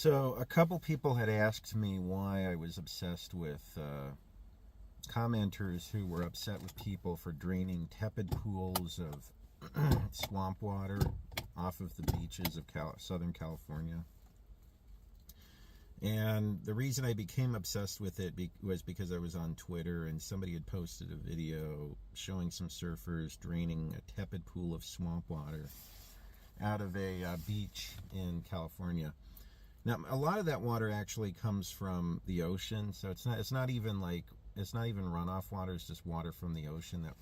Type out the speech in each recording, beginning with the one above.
So a couple people had asked me why I was obsessed with commenters who were upset with people for draining tepid pools of swamp water off of the beaches of Southern California. And the reason I became obsessed with it was because I was on Twitter and somebody had posted a video showing some surfers draining a tepid pool of swamp water out of a beach in California. Now, a lot of that water actually comes from the ocean, so it's not even runoff water. It's just water from the ocean that,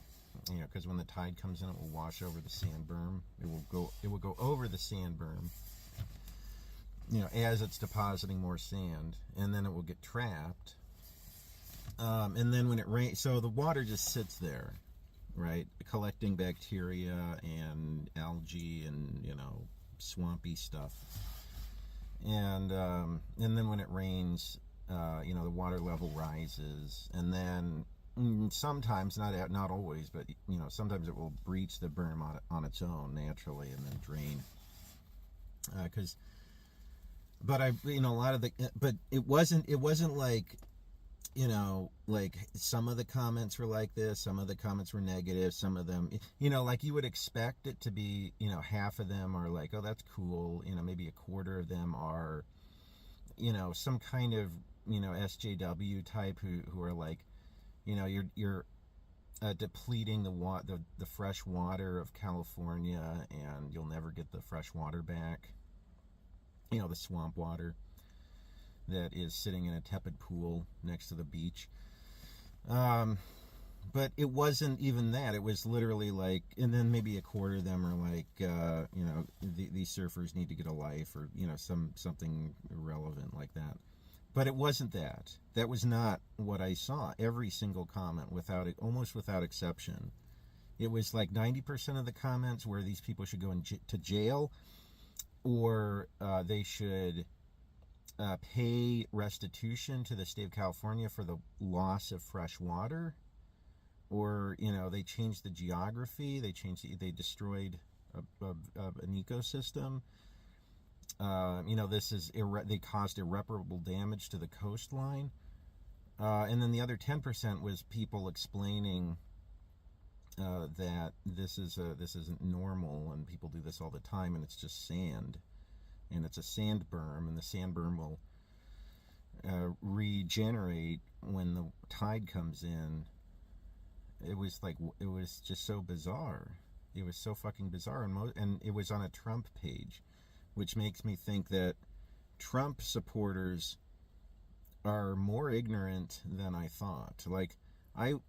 because when the tide comes in, it will wash over the sand berm. It will go over the sand berm, as it's depositing more sand, and then it will get trapped. And then when it rains, so the water just sits there, right, collecting bacteria and algae and swampy stuff. And then when it rains, the water level rises, and then sometimes, not always, but sometimes it will breach the berm on its own naturally and then drain. But it wasn't like, like some of the comments were like this, some of the comments were negative, some of them, like you would expect it to be, half of them are like, oh, that's cool, maybe a quarter of them are, some kind of, SJW type who are like, you're depleting the fresh water of California, and you'll never get the fresh water back, the swamp water that is sitting in a tepid pool next to the beach. But it wasn't even that. It was literally like, and then maybe a quarter of them are like, these surfers need to get a life, or, something irrelevant like that. But it wasn't that. That was not what I saw. Every single comment, almost without exception, it was like 90% of the comments where these people should go to jail, or they should pay restitution to the state of California for the loss of fresh water, or they changed the geography, they destroyed an ecosystem. They caused irreparable damage to the coastline, and then the other 10% was people explaining that this isn't normal, and people do this all the time, and it's just sand. And it's a sand berm, and the sand berm will regenerate when the tide comes in. It was just so bizarre. It was so fucking bizarre, and it was on a Trump page, which makes me think that Trump supporters are more ignorant than I thought. Like,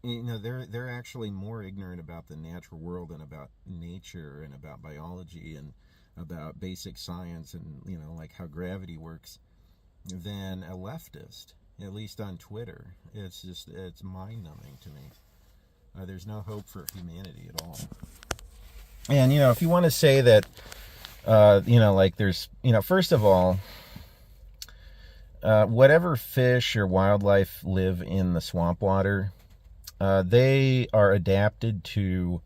they're actually more ignorant about the natural world and about nature and about biology and about basic science and like how gravity works than a leftist, at least on Twitter. It's mind-numbing to me. There's no hope for humanity at all. And if you want to say that like there's first of all, whatever fish or wildlife live in the swamp water, they are adapted to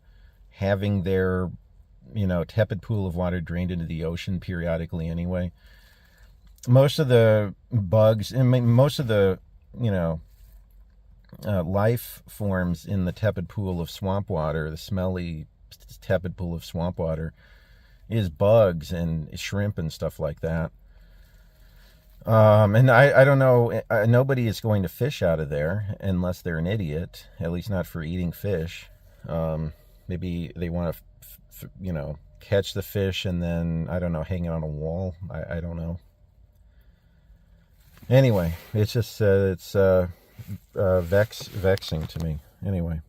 having their tepid pool of water drained into the ocean periodically anyway. Most of the bugs, and most of the, life forms in the tepid pool of swamp water, the smelly tepid pool of swamp water, is bugs and shrimp and stuff like that. And I don't know, nobody is going to fish out of there unless they're an idiot, at least not for eating fish. Maybe they want to catch the fish and then, I don't know, hang it on a wall. I don't know. Anyway, it's just, vexing to me. Anyway.